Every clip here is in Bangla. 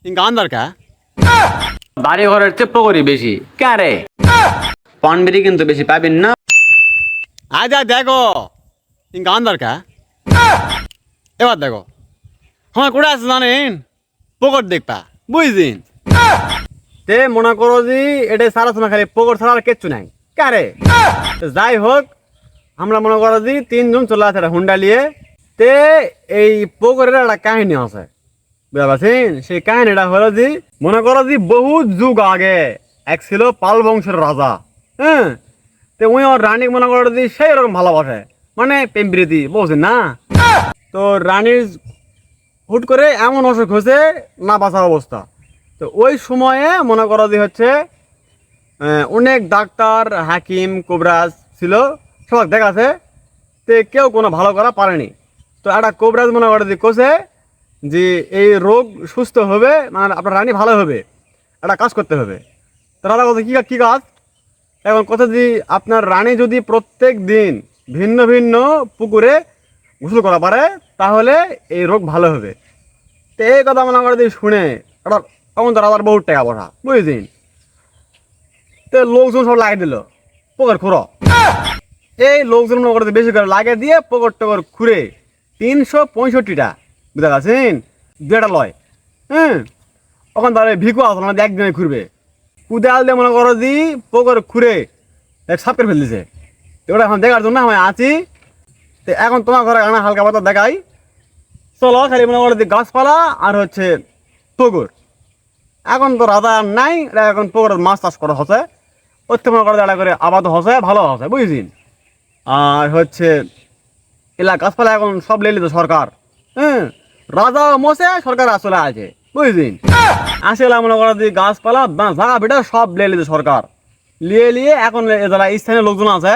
ఇంకా అందరికా বাড়ি ঘরের চেয়ে পুকুরি বেশি কারে পানবিড়ি কিন্তু বেশি পাবেন না। আজ দেখো ఇంకా అందరికా এবার দেখো আমার কোথায় আছে জানেন পকট দেখবা বুঝদিন তে মনে করো যে এটা সারা সময় খালি পকট ছাড়া আর কিচ্ছু নাই কারে যাই হোক আমরা মনে করো যে তিনজন চলে আসে একটা হুন্ডা নিয়ে তে এই পকরের একটা কাহিনী আছে বুঝতে পারছেন সেই কাহিনীটা হলো যে মনে করো যে বহু যুগ আগে এক ছিল পাল বংশের রাজা হ্যাঁ তো ওই আমার রানী মনে করো যে সেই রকম ভালোবাসে মানে প্রেম প্রীতি বুঝছেন না তো রানীর হুট করে এমন অসুখ হয়েছে না বাঁচার অবস্থা তো ওই সময়ে মনে করো যে হচ্ছে অনেক ডাক্তার হাকিম কোবরাজ ছিল সবাই দেখাছে তো কেউ কোনো ভালো করা পারেনি তো একটা কোবরাজ মনে করে যে কোসে যে এই রোগ সুস্থ হবে মানে আপনার রানী ভালো হবে একটা কাজ করতে হবে তো রাজা কথা কী কাজ এখন কথা যে আপনার রানী যদি প্রত্যেক দিন ভিন্ন ভিন্ন পুকুরে গোসল করা পারে তাহলে এই রোগ ভালো হবে তো এই কথা মনে করে দিয়ে শুনে একটা তখন তো রাজার বহুত টাকা পয়সা বুঝেছেন তো লোকজন সব লাগিয়ে দিল পুকুর খুঁড়ো এই লোকজন মনে করে বেশি করে লাগিয়ে দিয়ে পুকুর টুকুর খুঁড়ে 365টা বুঝতে পারছেন দুটা লয় হ্যাঁ তখন তাহলে ভিকু আসলো না একদিনে ঘুরবে কুদাল দিয়ে মনে করো যে পুকুর খুঁড়ে এক সাপ করে ফেল দিছে তো ওটা এখন দেখার জন্য আমি আছি তো এখন তোমার ঘরে আনা হালকা পাতা দেখাই চলো খালি মনে করো যে গাছপালা আর হচ্ছে পুকুর এখন তো রাজা আর নাই এখন পুকুরের মাছ চাষ করা হচ্ছে ওর থেকে মনে করো এটা করে আবাদ হচ্ছে ভালো হচ্ছে বুঝেছিন আর হচ্ছে এলা গাছপালা এখন সব লেলি তো সরকার হ্যাঁ রাজা মশে সরকার আসলে আছে বুঝেছিন আসলে মনে করো যে গাছপালা জায়গা বেটা সব লেলি তো সরকার নিয়ে এখন যারা স্থানীয় লোকজন আছে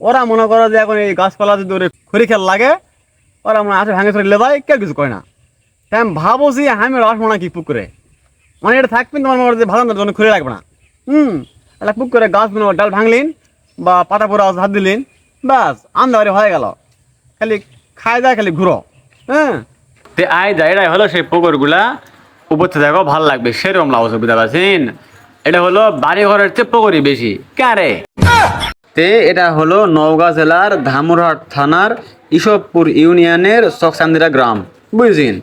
ওরা মনে করো যে এখন এই গাছপালা যদি ওরে খড়ি খেল লাগে ওরা মনে আসে ভাঙে চলে যায় কেউ কিছু করে না তাই আমি ভাবছি আমি আসবো না কি পুকুরে মানে এটা থাকবেন তোমার মনে করো যে ভালো জন্য খুলে রাখবে না একটা পুকুরে গাছ ডাল ভাঙলিন বা পাতা পোড়া হাত দিলেন ব্যাস আন্দাবাড়ি হয়ে গেল খালি খাই যায় খালি ঘুরো হ্যাঁ তে আয় যা এটাই হলো সেই পুকুরগুলা উপর থেকে দেখো ভালো লাগবে সেরকম লাগছে বুঝতে পারছেন এটা হলো বাড়ি ঘরের চেয়ে পুকুরি বেশি কারে তে এটা হলো নওগাঁ জেলার ধামুরহাট থানার ইসবপুর ইউনিয়নের চকচান্দিরা গ্রাম বুঝছেন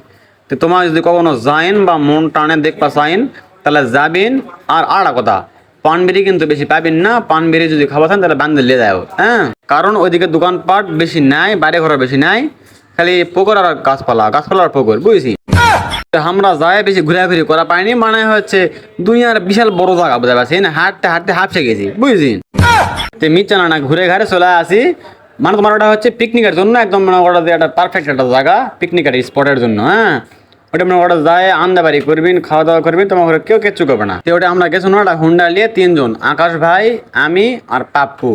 তো তোমার যদি কখনো যাইন বা মন টানে দেখবা চাইন তাহলে যাবেন আর আড়া কথা পানবিড়ি কিন্তু বেশি পাবেন না পানবিড়ি যদি খাওয়া চান তাহলে বান্ধে লিয়ে যাও হ্যাঁ কারণ ওইদিকে দোকানপাট বেশি নাই বাড়ি ঘর বেশি নাই খালি পুকুর আর গাছপালার পুকুর বুঝছি আমরা যাই বেশি ঘুরাঘুরি করা পাইনি মানে হচ্ছে দুনিয়ার বিশাল বড় জায়গা বুঝতে পারছেন হাঁটতে হাঁটতে হাঁপসে গেছি বুঝছি তো মিচানা না ঘুরে ঘাড়ে চলে আসি মানে তোমার ওটা হচ্ছে পিকনিকের জন্য একদম মনে করা যে একটা পারফেক্ট একটা জায়গা পিকনিকের স্পটের জন্য হ্যাঁ ওটা মনে করা যায় আন্দাবাড়ি করবেন খাওয়া দাওয়া করবেন তোমার ঘরে কেউ কিচ্ছু করবে না তো ওটা আমরা গেছো না একটা হুন্ডা নিয়ে তিনজন আকাশ ভাই আমি আর পাপ্পু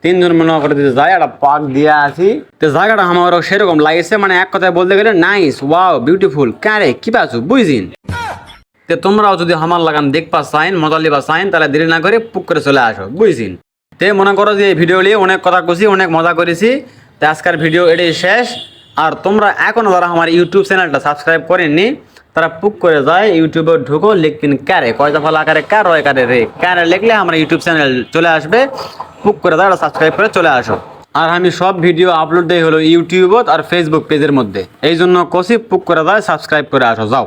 তিনজন মনে করে দিতে যাই একটা পার্ক দিয়ে আসি তো জায়গাটা আমার সেরকম লাগছে মানে এক কথায় বলতে গেলে নাইস ওয়াও বিউটিফুল কারে কি পাচ্ছ বুঝিন তো তোমরাও যদি আমার লাগান দেখবা চাইন মজা লিবা চাইন তাহলে দেরি না করে পুক করে চলে আসো বুঝিন তে মনে করো যে এই ভিডিও নিয়ে অনেক কথা কছি অনেক মজা করেছি তো আজকের ভিডিও এটাই শেষ আর তোমরা এখনো যারা আমার ইউটিউব চ্যানেলটা সাবস্ক্রাইব করেননি তারা পুক করে যায় ইউটিউবে ঢুকো লিখবেন ক্যারে কয়টা ফল আকারে কার রয় কারে রে ক্যারে লিখলে আমার ইউটিউব চ্যানেল চলে আসবে পুক করে দাও সাবস্ক্রাইব করে চলে আসো আর আমি সব ভিডিও আপলোড দেই হলো ইউটিউবত আর ফেসবুক পেজের মধ্যে এই জন্য কষি পুক করে দাও সাবস্ক্রাইব করে আসো যাও।